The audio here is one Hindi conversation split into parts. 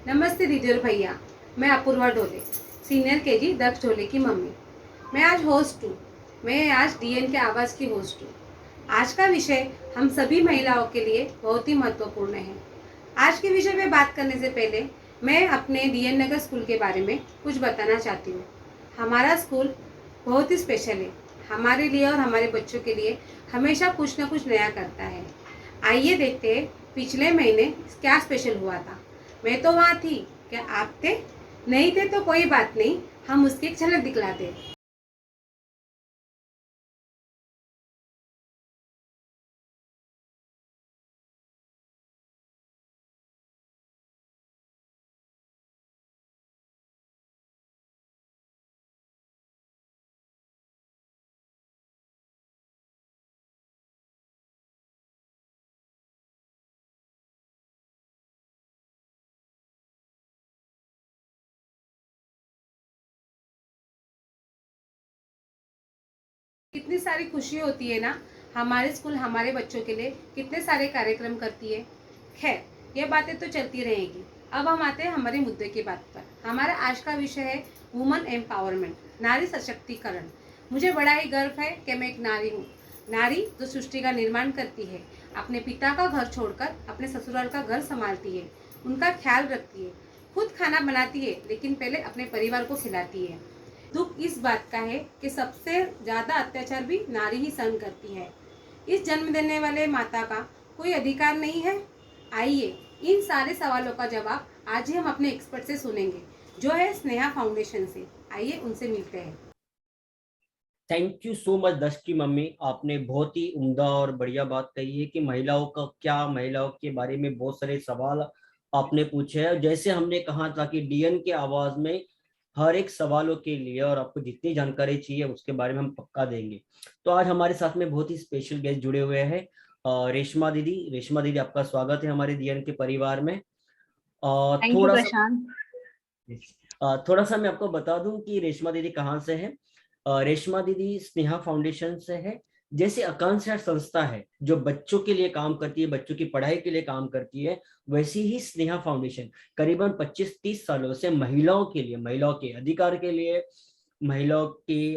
नमस्ते दीदी और भैया। मैं अपूर्वा ढोले, सीनियर केजी दक्ष ढोले की मम्मी। मैं आज होस्ट हूँ। मैं आज डीएन के आवाज़ की होस्ट हूँ। आज का विषय हम सभी महिलाओं के लिए बहुत ही महत्वपूर्ण है। आज के विषय में बात करने से पहले मैं अपने डीएन नगर स्कूल के बारे में कुछ बताना चाहती हूँ। हमारा स्कूल बहुत ही स्पेशल है। हमारे लिए और हमारे बच्चों के लिए हमेशा कुछ ना कुछ नया करता है। आइए देखते हैं पिछले महीने क्या स्पेशल हुआ था। मैं तो वहाँ थी, क्या आप थे? नहीं थे तो कोई बात नहीं, हम उसकी एक झलक दिखलाते। कितनी सारी खुशी होती है ना। हमारे स्कूल हमारे बच्चों के लिए कितने सारे कार्यक्रम करती है। खैर, ये बातें तो चलती रहेगी। अब हम आते हैं हमारे मुद्दे की बात पर। हमारा आज का विषय है वुमन एम्पावरमेंट, नारी सशक्तिकरण। मुझे बड़ा ही गर्व है कि मैं एक नारी हूँ। नारी जो सृष्टि का निर्माण करती है, अपने पिता का घर छोड़कर अपने ससुराल का घर संभालती है, उनका ख्याल रखती है, खुद खाना बनाती है, लेकिन पहले अपने परिवार को खिलाती है। दुख इस बात का है कि सबसे ज्यादा अत्याचार भी नारी ही सहन करती है। इस जन्म देने वाले माता का कोई अधिकार नहीं है। आइए इन सारे सवालों का जवाब आज ही हम अपने एक्सपर्ट से सुनेंगे, जो है स्नेहा फाउंडेशन से। आइए उनसे मिलते हैं। थैंक यू सो मच दश की मम्मी। आपने बहुत ही उम्दा और बढ़िया बात कही है कि महिलाओं का क्या, महिलाओं के बारे में बहुत सारे सवाल आपने पूछे हैं। जैसे हमने कहा था कि डीएन के आवाज में हर एक सवालों के लिए और आपको जितनी जानकारी चाहिए उसके बारे में हम पक्का देंगे। तो आज हमारे साथ में बहुत ही स्पेशल गेस्ट जुड़े हुए हैं। रेशमा दीदी, रेशमा दीदी आपका स्वागत है हमारे डीएन के परिवार में। थैंक यू थोड़ा सा प्रशांत। थोड़ा सा मैं आपको बता दूं कि रेशमा दीदी कहाँ से है। रेशमा दीदी स्नेहा फाउंडेशन से है। जैसे आकांक्षा संस्था है जो बच्चों के लिए काम करती है, बच्चों की पढ़ाई के लिए काम करती है, वैसी ही स्नेहा फाउंडेशन करीबन 25-30 सालों से महिलाओं के लिए, महिलाओं के अधिकार के लिए, महिलाओं के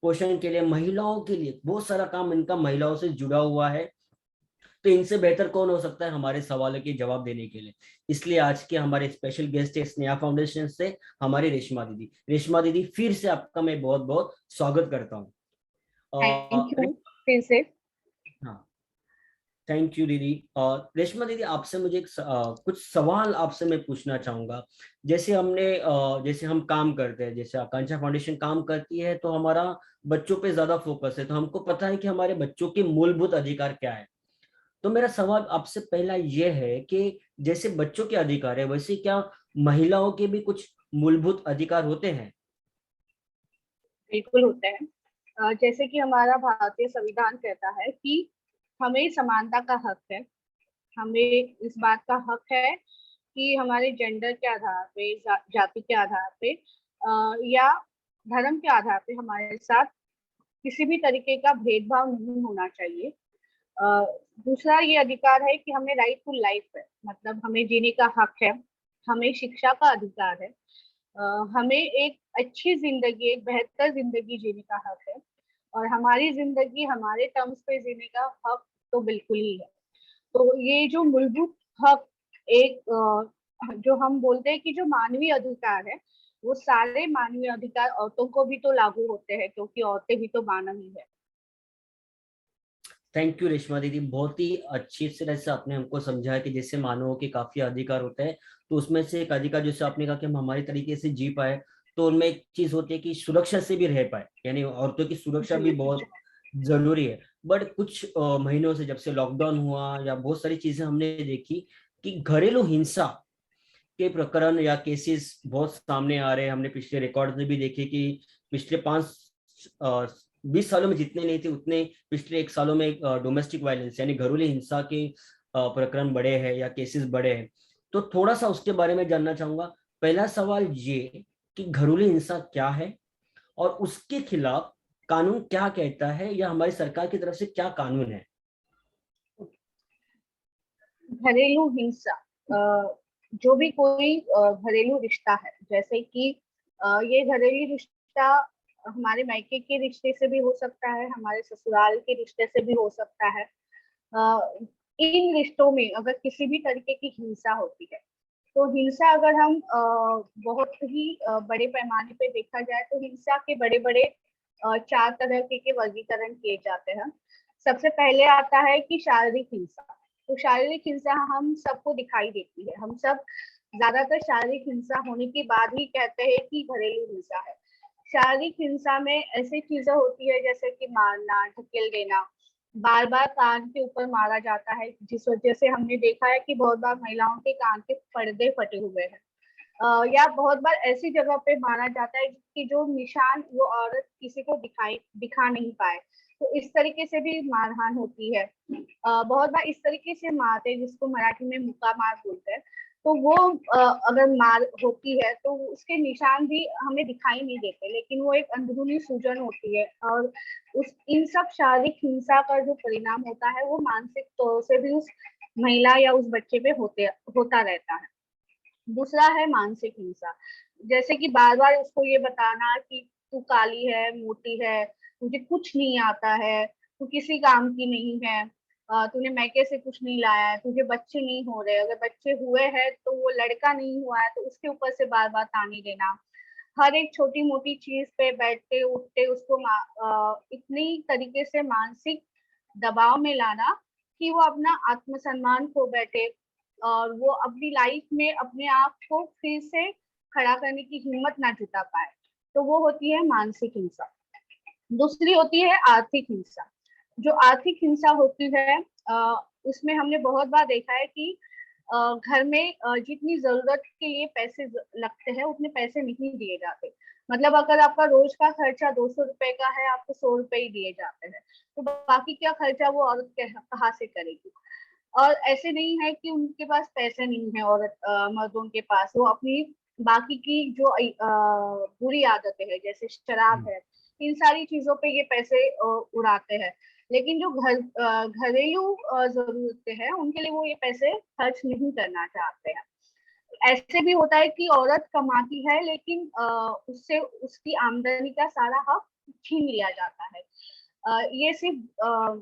पोषण के लिए, महिलाओं के लिए बहुत सारा काम इनका महिलाओं से जुड़ा हुआ है। तो इनसे बेहतर कौन हो सकता है हमारे सवालों के जवाब देने के लिए। इसलिए आज के हमारे स्पेशल गेस्ट है स्नेहा फाउंडेशन से हमारी रेशमा दीदी। रेशमा दीदी फिर से आपका मैं बहुत बहुत स्वागत करता हूँ। थैंक यू फिर से। हाँ, थैंक यू दीदी। और रेशमा दीदी आपसे मुझे कुछ सवाल आपसे मैं पूछना चाहूंगा। जैसे जैसे हम काम करते हैं, जैसे आकांक्षा फाउंडेशन काम करती है, तो हमारा बच्चों पे ज्यादा फोकस है, तो हमको पता है कि हमारे बच्चों के मूलभूत अधिकार क्या है। तो मेरा सवाल आपसे पहला ये है कि जैसे बच्चों के अधिकार है, वैसे क्या महिलाओं के भी कुछ मूलभूत अधिकार होते हैं? बिल्कुल होते हैं। जैसे कि हमारा भारतीय संविधान कहता है कि हमें समानता का हक है। हमें इस बात का हक है कि हमारे जेंडर के आधार पे, जाति के आधार पे या धर्म के आधार पे हमारे साथ किसी भी तरीके का भेदभाव नहीं होना चाहिए। अ, दूसरा ये अधिकार है कि हमें राइट टू लाइफ है, मतलब हमें जीने का हक है। हमें शिक्षा का अधिकार है। हमें एक अच्छी जिंदगी, एक बेहतर जिंदगी जीने का हक है। और हमारी जिंदगी हमारे टर्म्स पे जीने का हक तो बिल्कुल ही है। तो ये जो मूलभूत हक, एक जो हम बोलते हैं कि जो मानवीय अधिकार है, वो सारे मानवीय अधिकार औरतों को भी तो लागू होते हैं, क्योंकि औरतें भी तो मानव ही है। थैंक यू रेशमा दीदी, बहुत ही अच्छी तरह से आपने हमको समझाया कि जैसे मानवों के काफी अधिकार होते हैं, तो उसमें से एक अधिकार जैसे आपने कहा कि हम हमारे तरीके से जी पाए, तो उनमें एक चीज होती है कि सुरक्षा से भी रह पाए, यानी औरतों की सुरक्षा भी जी। बहुत जरूरी है। बट कुछ महीनों से जब से लॉकडाउन हुआ या बहुत सारी चीजें हमने देखी कि घरेलू हिंसा के प्रकरण या केसेस बहुत सामने आ रहे हैं। हमने पिछले रिकॉर्ड में भी देखे कि पिछले 20 सालों में जितने नहीं थे उतने पिछले 1 सालों में डोमेस्टिक वायलेंस यानी घरेलू हिंसा के प्रकरण बढ़े हैं या केसेस बढ़े हैं। तो थोड़ा सा उसके बारे में जानना चाहूंगा। पहला सवाल ये कि घरेलू हिंसा क्या है और उसके खिलाफ कानून क्या कहता है, या हमारी सरकार की तरफ से क्या कानून है? घरेलू हिंसा, जो भी कोई घरेलू रिश्ता है, जैसे कि ये घरेलू रिश्ता हमारे मायके के रिश्ते से भी हो सकता है, हमारे ससुराल के रिश्ते से भी हो सकता है। इन रिश्तों में अगर किसी भी तरीके की हिंसा होती है, तो हिंसा अगर हम बहुत ही बड़े पैमाने पे देखा जाए तो हिंसा के बड़े बड़े 4 तरह के वर्गीकरण किए जाते हैं। सबसे पहले आता है कि शारीरिक हिंसा। तो शारीरिक हिंसा हम सबको दिखाई देती है, हम सब ज्यादातर शारीरिक हिंसा होने के बाद ही कहते हैं कि घरेलू हिंसा है। शारीरिक हिंसा में ऐसी चीजें होती है जैसे कि मारना, ढकेल देना, बार बार कान के ऊपर मारा जाता है, जिस वजह से हमने देखा है कि बहुत बार महिलाओं के कान के पर्दे फटे हुए हैं। या बहुत बार ऐसी जगह पे मारा जाता है कि जो निशान वो औरत किसी को दिखा नहीं पाए, तो इस तरीके से भी मारहान होती है। बहुत बार इस तरीके से मारते हैं जिसको मराठी में मुक्का मार बोलते हैं। तो वो अगर मार होती है तो उसके निशान भी हमें दिखाई नहीं देते, लेकिन वो एक अंदरूनी सूजन होती है, और उस इन सब शारीरिक हिंसा का जो परिणाम होता है वो मानसिक तौर से भी उस महिला या उस बच्चे पे होता रहता है। दूसरा है मानसिक हिंसा, जैसे कि बार बार उसको ये बताना कि तू काली है, मोटी है, तुझे कुछ नहीं आता है, तू किसी काम की नहीं है, तूने मैके से कुछ नहीं लाया है, तुझे बच्चे नहीं हो रहे, अगर बच्चे हुए हैं तो वो लड़का नहीं हुआ है, तो उसके ऊपर से बार बार ताने देना। हर एक छोटी मोटी चीज पे बैठते उठते उसको इतनी तरीके से मानसिक दबाव में लाना कि वो अपना आत्मसम्मान खो बैठे, और वो अपनी लाइफ में अपने आप को फिर से खड़ा करने की हिम्मत ना जुटा पाए। तो वो होती है मानसिक हिंसा। दूसरी होती है आर्थिक हिंसा। जो आर्थिक हिंसा होती है उसमें हमने बहुत बार देखा है कि घर में जितनी जरूरत के लिए पैसे लगते हैं उतने पैसे नहीं दिए जाते। मतलब अगर आपका रोज का खर्चा 200 रुपए का है, आपको 100 रुपए ही दिए जाते हैं, तो बाकी क्या खर्चा वो औरत कहाँ से करेगी। और ऐसे नहीं है कि उनके पास पैसे नहीं है, औरत मर्दों के पास वो अपनी बाकी की जो बुरी आदतें हैं जैसे शराब है, इन सारी चीजों पे ये पैसे उड़ाते हैं। लेकिन जो घरेलू जरूरतें हैं उनके लिए वो ये पैसे खर्च नहीं करना चाहते हैं। ऐसे भी होता है कि औरत कमाती है लेकिन उससे उसकी आमदनी का सारा हक छीन लिया जाता है। ये सिर्फ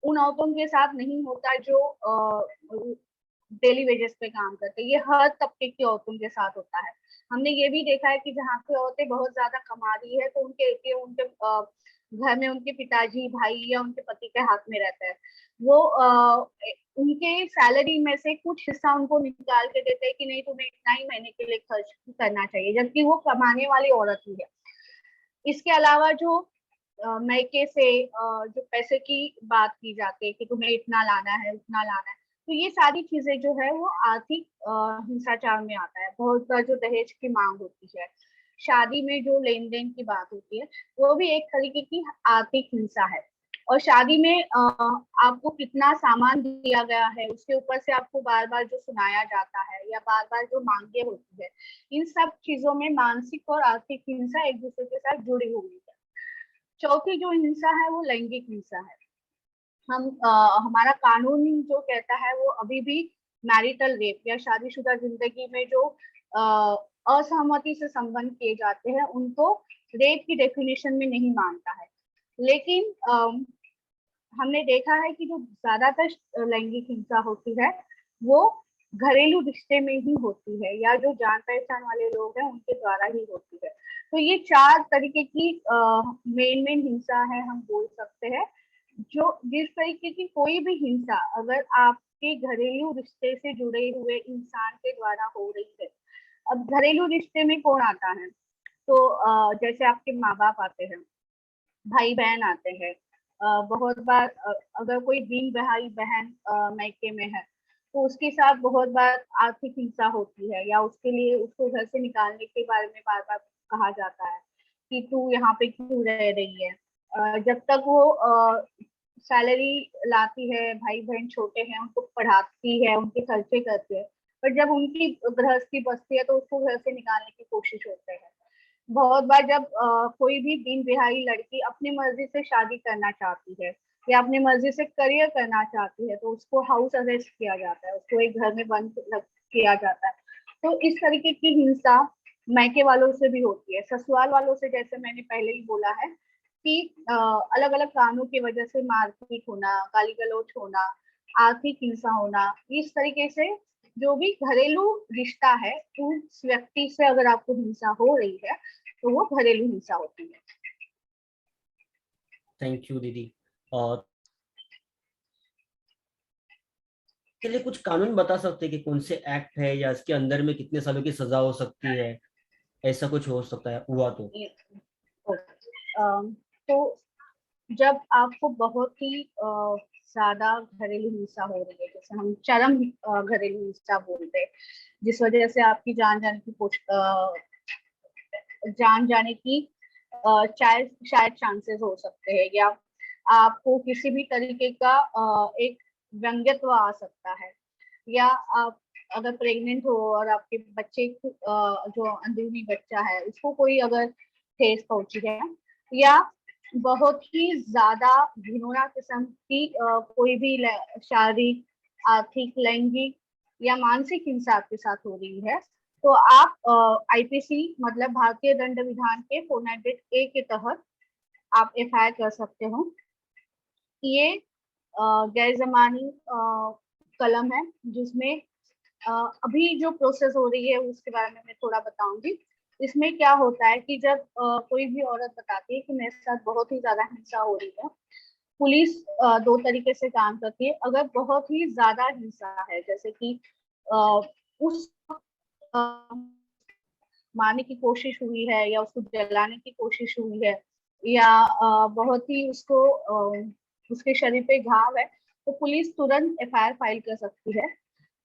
उन औरतों के साथ नहीं होता जो डेली वेजेस पे काम करते हैं, ये हर तबके की औरतों के साथ होता है। हमने ये भी देखा है कि जहाँ पे औरतें बहुत ज्यादा कमा रही है तो उनके घर में उनके पिताजी, भाई या उनके पति के हाथ में रहता है। वो उनके सैलरी में से कुछ हिस्सा उनको निकाल के देते हैं कि नहीं तुम्हें इतना ही महीने के लिए खर्च करना चाहिए, जबकि वो कमाने वाली औरत ही है। इसके अलावा जो मायके से जो पैसे की बात की जाती है कि तुम्हें इतना लाना है उतना लाना है, तो ये सारी चीजें जो है वो आर्थिक हिंसाचार में आता है। बहुत बार जो दहेज की मांग होती है, शादी में जो लेन देन की बात होती है, वो भी एक तरीके की आर्थिक हिंसा है। और शादी में आपको कितना सामान दिया गया है उसके ऊपर से आपको बार बार जो सुनाया जाता है या बार बार जो मांगे होती है, इन सब चीजों में मानसिक और आर्थिक हिंसा एक दूसरे के साथ जुड़ी हुई है। चौथी जो हिंसा है वो लैंगिक हिंसा है। हमारा कानून जो कहता है वो अभी भी मैरिटल रेप या शादीशुदा जिंदगी में जो असहमति से संबंध किए जाते हैं उनको रेप की डेफिनेशन में नहीं मानता है। लेकिन हमने देखा है कि जो ज्यादातर लैंगिक हिंसा होती है वो घरेलू रिश्ते में ही होती है या जो जान पहचान वाले लोग हैं उनके द्वारा ही होती है। तो ये 4 तरीके की मेन हिंसा है हम बोल सकते हैं। जो जिस तरीके की कोई भी हिंसा अगर आपके घरेलू रिश्ते से जुड़े हुए इंसान के द्वारा हो रही है, अब घरेलू रिश्ते में कौन आता है, तो जैसे आपके माँ बाप आते हैं, भाई बहन आते हैं, बहुत बार अगर कोई दिन भाई बहन मायके में है तो उसके साथ बहुत बार आर्थिक हिंसा होती है या उसके लिए उसको घर से निकालने के बारे में बार बार कहा जाता है कि तू यहाँ पे क्यों रह रही है। जब तक वो सैलरी लाती है, भाई बहन छोटे हैं, उनको पढ़ाती है, उनके खर्चे करती है, पर जब उनकी गृहस्थी बसती है तो उसको घर से निकालने की कोशिश होते हैं। बहुत बार जब कोई भी बिन बिहारी लड़की अपनी मर्जी से शादी करना चाहती है या अपनी मर्जी से करियर करना चाहती है तो उसको हाउस अरेस्ट किया जाता है, उसको एक घर में बंद किया जाता है। तो इस तरीके की हिंसा मायके वालों से भी होती है। ससुराल वालों से जैसे मैंने पहले ही बोला है कि अलग अलग कारणों की वजह से मारपीट होना, गाली गलौज होना, आर्थिक हिंसा होना, इस तरीके से जो भी घरेलू रिश्ता है उस व्यक्ति से अगर आपको हिंसा हो रही है तो वो घरेलू हिंसा होती है। थैंक यू दीदी। और के लिए कुछ कानून बता सकते हैं कि कौन से एक्ट है या इसके अंदर में कितने सालों की सजा हो सकती है, ऐसा कुछ हो सकता है हुआ तो? तो जब आपको बहुत ही ज्यादा घरेलू हिंसा हो रही है, जैसे हम चरम घरेलू हिंसा बोलते हैं, जिस वजह से आपकी जान जाने की शायद चांसेस हो सकते हैं, या आपको किसी भी तरीके का एक व्यंग्यत्व आ सकता है, या आप अगर प्रेग्नेंट हो और आपके बच्चे जो अंदरूनी बच्चा है उसको कोई अगर ठेस पहुंची है, या बहुत ही ज्यादा घिनौना किस्म की कोई भी शारीरिक, आर्थिक, लैंगिक या मानसिक हिंसा आपके साथ हो रही है, तो आप आईपीसी मतलब भारतीय दंड विधान के 400A के तहत आप एफआईआर कर सकते हो। ये गैर जमानी कलम है जिसमें अभी जो प्रोसेस हो रही है उसके बारे में मैं थोड़ा बताऊंगी। इसमें क्या होता है कि जब कोई भी औरत बताती है कि मेरे साथ बहुत ही ज्यादा हिंसा हो रही है, पुलिस दो तरीके से काम करती है। अगर बहुत ही ज्यादा हिंसा है, जैसे कि उस मारने की कोशिश हुई है या उसको जलाने की कोशिश हुई है, या बहुत ही उसको उसके शरीर पे घाव है, तो पुलिस तुरंत एफआईआर फाइल कर सकती है।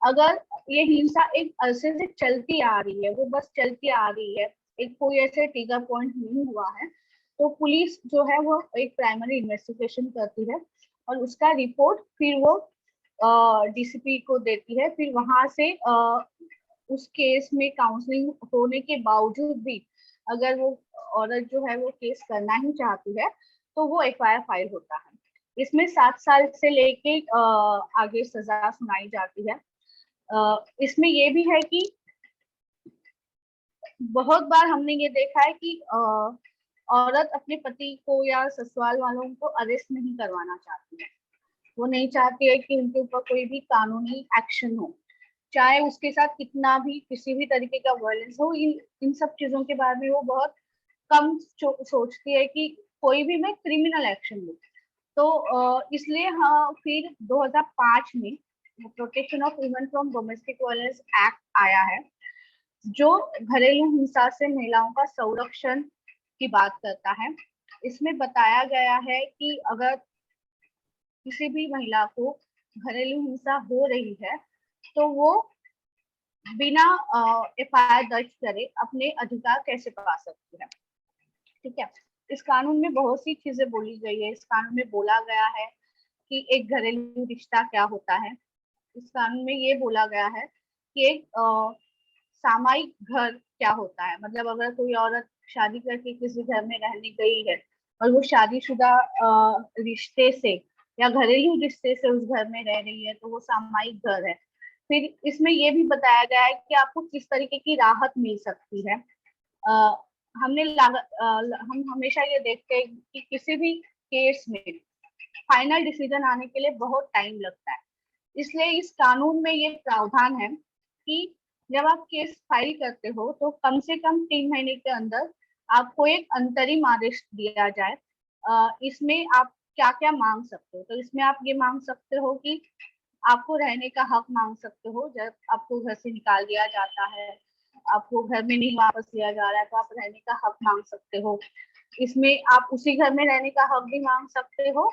अगर ये हिंसा एक अरसे से चलती आ रही है, वो बस चलती आ रही है, एक कोई ऐसे ट्रिगर पॉइंट नहीं हुआ है, तो पुलिस जो है वो एक प्राइमरी इन्वेस्टिगेशन करती है और उसका रिपोर्ट फिर वो डीसीपी को देती है। फिर वहां से उस केस में काउंसलिंग होने के बावजूद भी अगर वो औरत जो है वो केस करना ही चाहती है तो वो एफआईआर फाइल होता है। इसमें 7 साल से लेके आगे सजा सुनाई जाती है। इसमें ये भी है कि बहुत बार हमने ये देखा है कि औरत अपने पति को या ससुराल वालों को अरेस्ट नहीं करवाना चाहती है। वो नहीं चाहती है कि उनके ऊपर कोई भी कानूनी एक्शन हो, चाहे उसके साथ कितना भी किसी भी तरीके का वायलेंस हो। इन सब चीजों के बारे में वो बहुत कम सोचती है कि कोई भी मैं क्रिमिनल एक्शन लूं। तो इसलिए हाँ, फिर 2005 में protection of women from domestic violence act आया है, जो घरेलू हिंसा से महिलाओं का संरक्षण की बात करता है। इसमें बताया गया है कि अगर किसी भी महिला को घरेलू हिंसा हो रही है तो वो बिना एफआईआर दर्ज करे अपने अधिकार कैसे पा सकती है। ठीक है, इस कानून में बहुत सी चीजें बोली गई है। इस कानून में बोला गया है कि एक घरेलू रिश्ता क्या होता है। इस कानून में ये बोला गया है कि एक सामायिक घर क्या होता है। मतलब अगर कोई औरत शादी करके किसी घर में रहने गई है और वो शादीशुदा रिश्ते से या घरेलू रिश्ते से उस घर में रह रही है तो वो सामायिक घर है। फिर इसमें ये भी बताया गया है कि आपको किस तरीके की राहत मिल सकती है। हम हमेशा ये देखते हैं कि किसी भी केस में फाइनल डिसीजन आने के लिए बहुत टाइम लगता है। इसलिए इस कानून में ये प्रावधान है कि जब आप केस फाइल करते हो तो कम से कम 3 महीने के अंदर आपको एक अंतरिम आदेश दिया जाए। इसमें आप क्या क्या मांग सकते हो, तो इसमें आप ये मांग सकते हो कि आपको रहने का हक मांग सकते हो। जब आपको घर से निकाल दिया जाता है, आपको घर में नहीं वापस लिया जा रहा है, तो आप रहने का हक मांग सकते हो। इसमें आप उसी घर में रहने का हक भी मांग सकते हो।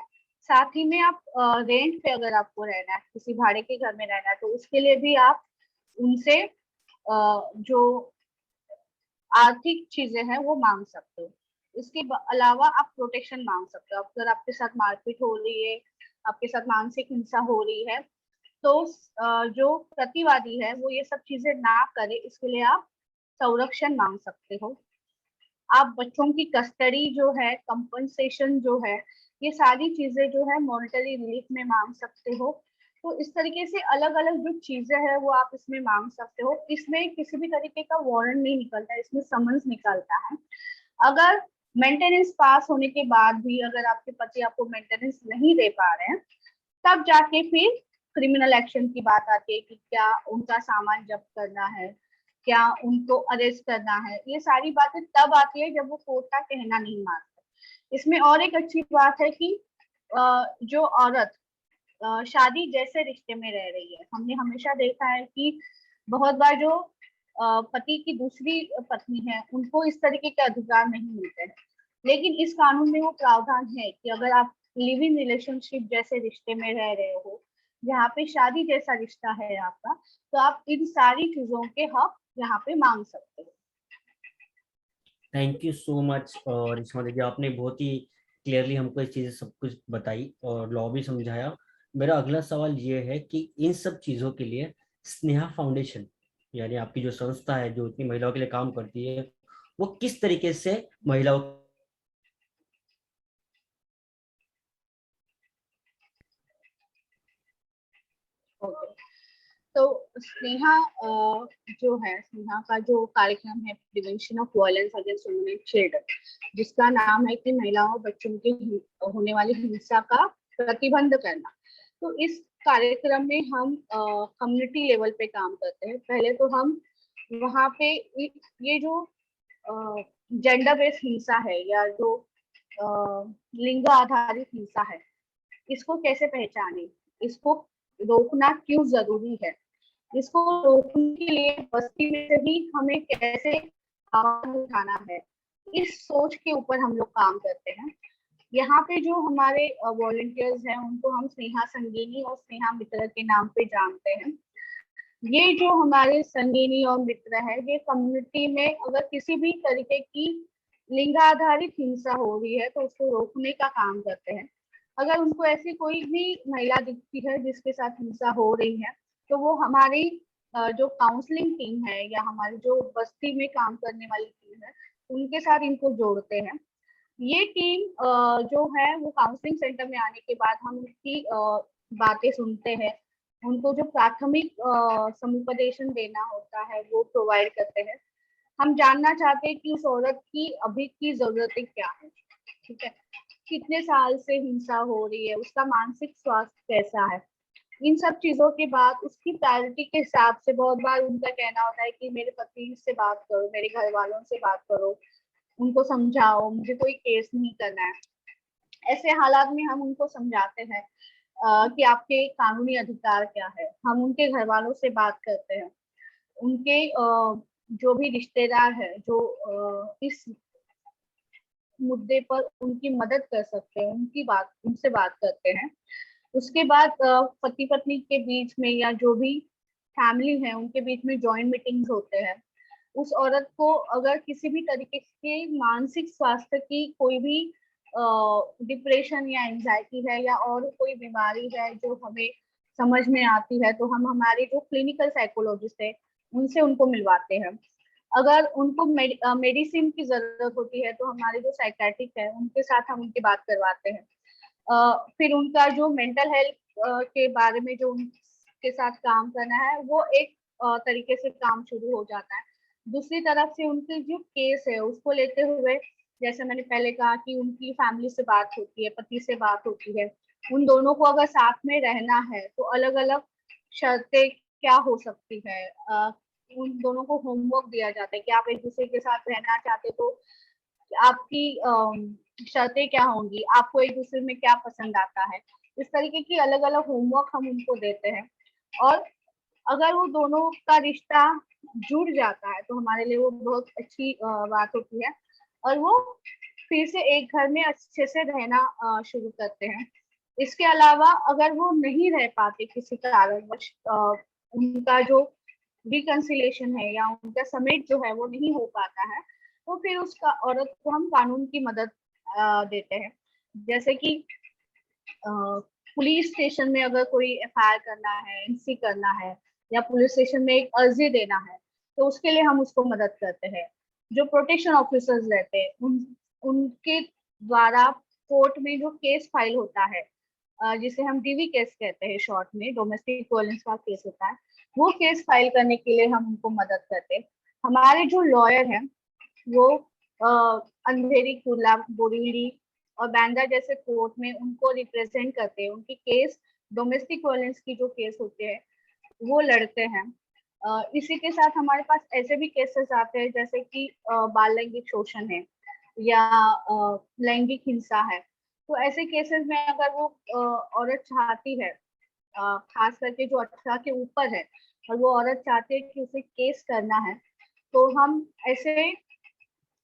साथ ही में आप रेंट पे अगर आपको रहना है, किसी भाड़े के घर में रहना है, तो उसके लिए भी आप उनसे जो आर्थिक चीजें हैं वो मांग सकते हो। इसके अलावा आप प्रोटेक्शन मांग सकते हो। अगर आपके साथ मारपीट हो रही है, आपके साथ मानसिक हिंसा हो रही है, तो जो प्रतिवादी है वो ये सब चीजें ना करे, इसके लिए आप संरक्षण मांग सकते हो। आप बच्चों की कस्टडी जो है, कंपनसेशन जो है, ये सारी चीजें जो है मॉनेटरी रिलीफ में मांग सकते हो। तो इस तरीके से अलग अलग जो चीजें हैं वो आप इसमें मांग सकते हो। इसमें किसी भी तरीके का वारंट नहीं निकलता है, इसमें समन्स निकलता है। अगर मेंटेनेंस पास होने के बाद भी अगर आपके पति आपको मेंटेनेंस नहीं दे पा रहे हैं, तब जाके फिर क्रिमिनल एक्शन की बात आती है कि क्या उनका सामान जब्त करना है, क्या उनको अरेस्ट करना है। ये सारी बातें तब आती है जब वो कोर्ट का कहना नहीं मानते। इसमें और एक अच्छी बात है कि जो औरत शादी जैसे रिश्ते में रह रही है, हमने हमेशा देखा है कि बहुत बार जो पति की दूसरी पत्नी है उनको इस तरीके के अधिकार नहीं मिलते हैं, लेकिन इस कानून में वो प्रावधान है कि अगर आप लिव इन रिलेशनशिप जैसे रिश्ते में रह रहे हो, जहाँ पे शादी जैसा रिश्ता है आपका, तो आप इन सारी चीजों के हक यहाँ पे मांग सकते हो। Thank you so much. और रेशमा दीदी, आपने बहुत ही क्लियरली हमको इस चीज़ें सब कुछ बताई और लॉ भी समझाया। मेरा अगला सवाल ये है कि इन सब चीज़ों के लिए स्नेहा फाउंडेशन, यानी आपकी जो संस्था है जो इतनी महिलाओं के लिए काम करती है, वो किस तरीके से महिलाओं ओके, तो स्नेहा जो है, स्नेहा का जो कार्यक्रम है prevention of violence against women and children, जिसका नाम है कि महिलाओं और बच्चों के होने वाली हिंसा का प्रतिबंध करना। तो इस कार्यक्रम में हम कम्युनिटी लेवल पे काम करते हैं। पहले तो हम वहाँ पे ये जो जेंडर बेस्ड हिंसा है या जो लिंग आधारित हिंसा है, इसको कैसे पहचाने, इसको रोकना क्यों जरूरी है, इसको रोकने के लिए बस्ती में से ही हमें कैसे आवाज उठाना है, इस सोच के ऊपर हम लोग काम करते हैं। यहाँ पे जो हमारे वॉलंटियर्स हैं उनको हम स्नेहा संगीनी और स्नेहा मित्र के नाम पे जानते हैं। ये जो हमारे संगीनी और मित्र है, ये कम्युनिटी में अगर किसी भी तरीके की लिंगाधारित हिंसा हो रही है तो उसको रोकने का काम करते हैं। अगर उनको ऐसी कोई भी महिला दिखती है जिसके साथ हिंसा हो रही है, तो वो हमारी जो काउंसलिंग टीम है या हमारी जो बस्ती में काम करने वाली टीम है, उनके साथ इनको जोड़ते हैं। ये टीम जो है वो काउंसलिंग सेंटर में आने के बाद हम उसकी बातें सुनते हैं, उनको जो प्राथमिक समुपदेशन देना होता है वो प्रोवाइड करते हैं। हम जानना चाहते हैं कि उस औरत की अभी की जरूरतें क्या है, ठीक है, कितने साल से हिंसा हो रही है, उसका मानसिक स्वास्थ्य कैसा है। इन सब चीजों के बाद उसकी प्रायोरिटी के हिसाब से बहुत बार उनका कहना होता है कि मेरे पति से बात करो, मेरे घर वालों से बात करो, उनको समझाओ, मुझे कोई केस नहीं करना है। ऐसे हालात में हम उनको समझाते हैं कि आपके कानूनी अधिकार क्या है। हम उनके घर वालों से बात करते हैं, उनके जो भी रिश्तेदार है जो इस मुद्दे पर उनकी मदद कर सकते हैं, उनसे बात करते हैं। उसके बाद पति पत्नी के बीच में या जो भी फैमिली है उनके बीच में जॉइंट मीटिंग्स होते हैं। उस औरत को अगर किसी भी तरीके के मानसिक स्वास्थ्य की कोई भी डिप्रेशन या एंजाइटी है या और कोई बीमारी है जो हमें समझ में आती है, तो हम हमारे जो क्लिनिकल साइकोलॉजिस्ट है उनसे उनको मिलवाते हैं। अगर उनको मेडिसिन की जरूरत होती है तो हमारे जो साइकेट्रिक है उनके साथ हम उनकी बात करवाते हैं। फिर उनका जो मेंटल हेल्थ के बारे में जो उनके साथ काम करना है वो एक तरीके से काम शुरू हो जाता है। दूसरी तरफ से उनकी जो केस है उसको लेते हुए, जैसे मैंने पहले कहा कि उनकी फैमिली से बात होती है, पति से बात होती है, उन दोनों को अगर साथ में रहना है तो अलग अलग शर्तें क्या हो सकती है। उन दोनों को होमवर्क दिया जाता है कि आप एक दूसरे के साथ रहना चाहते तो आपकी शर्तें क्या होंगी, आपको एक दूसरे में क्या पसंद आता है। इस तरीके की अलग अलग होमवर्क हम उनको देते हैं। और अगर वो दोनों का रिश्ता जुड़ जाता है तो हमारे लिए वो बहुत अच्छी बात होती है और वो फिर से एक घर में अच्छे से रहना शुरू करते हैं। इसके अलावा अगर वो नहीं रह पाते किसी कारणवश, उनका जो रिकंसिलेशन है या उनका समेट जो है वो नहीं हो पाता है, तो फिर उसका औरत को हम कानून की मदद देते हैं। जैसे कि पुलिस स्टेशन में अगर कोई एफआईआर करना है, एनसी करना है या पुलिस स्टेशन में एक अर्जी देना है, तो उसके लिए हम उसको मदद करते हैं। जो प्रोटेक्शन ऑफिसर्स रहते हैं उनके द्वारा कोर्ट में जो केस फाइल होता है, जिसे हम डीवी केस कहते हैं शॉर्ट में, डोमेस्टिक वायलेंस का केस होता है, वो केस फाइल करने के लिए हम उनको मदद करते हैं। हमारे जो लॉयर हैं वो अंधेरी, कुर्ला, बोरीवली और बांद्रा जैसे कोर्ट में उनको रिप्रेजेंट करते हैं। उनकी केस डोमेस्टिक वायलेंस की जो केस होते हैं वो लड़ते हैं। इसी के साथ हमारे पास ऐसे भी केसेस आते हैं जैसे कि बाल लैंगिक शोषण है या लैंगिक हिंसा है। तो ऐसे केसेस में अगर वो औरत चाहती है, खास करके जो 18 के ऊपर है, और वो औरत चाहती है कि उसे केस करना है, तो हम ऐसे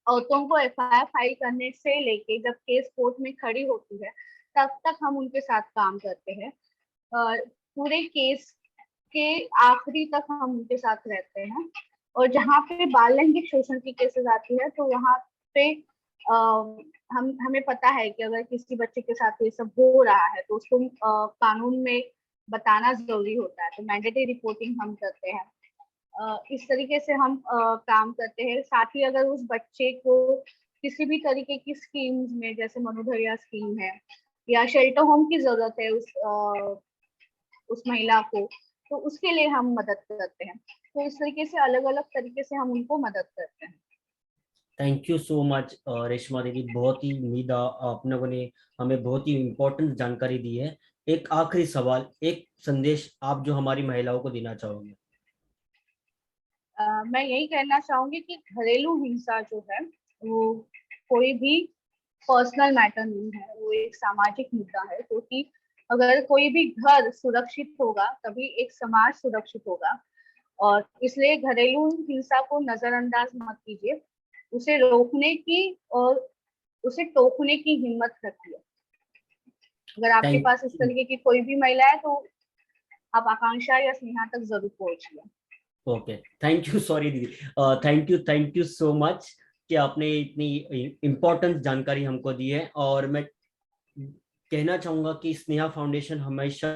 औरतों को एफआईआर फाइल करने से लेके जब केस कोर्ट में खड़ी होती है तब तक हम उनके साथ काम करते हैं। पूरे केस के आखिरी तक हम उनके साथ रहते हैं। और जहाँ पे बाल लैंगिक शोषण की केसेस आती है तो वहाँ पे हमें पता है कि अगर किसी बच्चे के साथ ये सब हो रहा है तो उसको कानून में बताना जरूरी होता है, तो मैंडेटरी रिपोर्टिंग हम करते हैं। इस तरीके से हम काम करते हैं। साथ ही अगर उस बच्चे को किसी भी तरीके की स्कीम्स में, जैसे मनोधैर्य स्कीम है या शेल्टर होम की जरूरत है उस महिला को, तो उसके लिए हम मदद करते हैं। तो इस तरीके से अलग अलग तरीके से हम उनको मदद करते हैं। Thank you so much Reshma दीदी, बहुत ही उम्मीद आप लोगों ने हमें बहुत ही इम्पोर्टेंट जानकारी दी है। एक आखिरी सवाल, एक संदेश आप जो हमारी महिलाओं को देना चाहोगे? मैं यही कहना चाहूंगी कि घरेलू हिंसा जो है वो कोई भी पर्सनल मैटर नहीं है, वो एक सामाजिक मुद्दा है, क्योंकि अगर कोई भी घर सुरक्षित होगा तभी एक समाज सुरक्षित होगा। और इसलिए घरेलू हिंसा को नजरअंदाज मत कीजिए, उसे रोकने की और उसे टोकने की हिम्मत रखिए। अगर आपके थैंक पास इस तरीके की कोई भी महिला है तो आप आकांक्षा या स्नेहा तक जरूर पहुंचिए। ओके, थैंक यू, सॉरी दीदी, थैंक यू सो मच कि आपने इतनी इम्पोर्टेंट जानकारी हमको दी है। और मैं कहना चाहूंगा कि स्नेहा फाउंडेशन हमेशा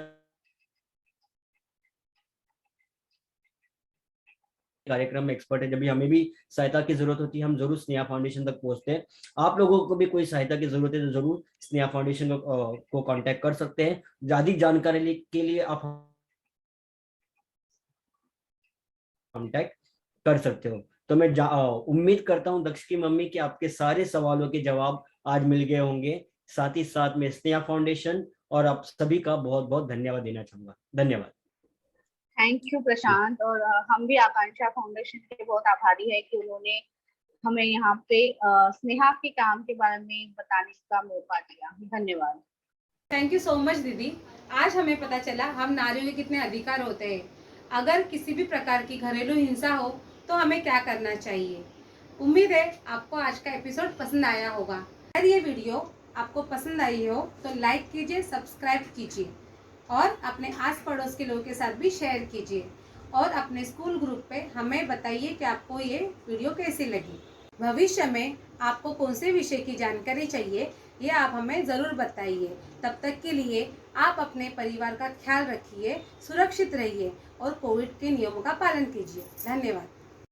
कार्यक्रम में एक्सपर्ट है। जब भी हमें भी सहायता की जरूरत होती है हम जरूर स्नेहा फाउंडेशन तक पहुंचते हैं। आप लोगों को भी कोई सहायता की जरूरत है तो जरूर स्नेहा फाउंडेशन को कांटेक्ट कर सकते हैं। ज्यादा जानकारी के लिए आप कांटेक्ट कर सकते हो। तो मैं उम्मीद करता हूं दक्ष की मम्मी कि आपके सारे सवालों के जवाब आज मिल गए होंगे। साथ ही साथ मैं स्नेहा फाउंडेशन और आप सभी का बहुत बहुत धन्यवाद देना चाहूंगा। धन्यवाद। थैंक यू प्रशांत। और हम भी आकांक्षा फाउंडेशन के बहुत आभारी है कि उन्होंने हमें यहाँ पे स्नेहा के काम के बारे में बताने का मौका दिया। धन्यवाद। थैंक यू सो मच दीदी। आज हमें पता चला हम नारियों के कितने अधिकार होते हैं। अगर किसी भी प्रकार की घरेलू हिंसा हो तो हमें क्या करना चाहिए। उम्मीद है आपको आज का एपिसोड पसंद आया होगा। अगर ये वीडियो आपको पसंद आई हो तो लाइक कीजिए, सब्सक्राइब कीजिए और अपने आस पड़ोस के लोगों के साथ भी शेयर कीजिए। और अपने स्कूल ग्रुप पे हमें बताइए कि आपको ये वीडियो कैसी लगी। भविष्य में आपको कौन से विषय की जानकारी चाहिए ये आप हमें ज़रूर बताइए। तब तक के लिए आप अपने परिवार का ख्याल रखिए, सुरक्षित रहिए और कोविड के नियमों का पालन कीजिए। धन्यवाद।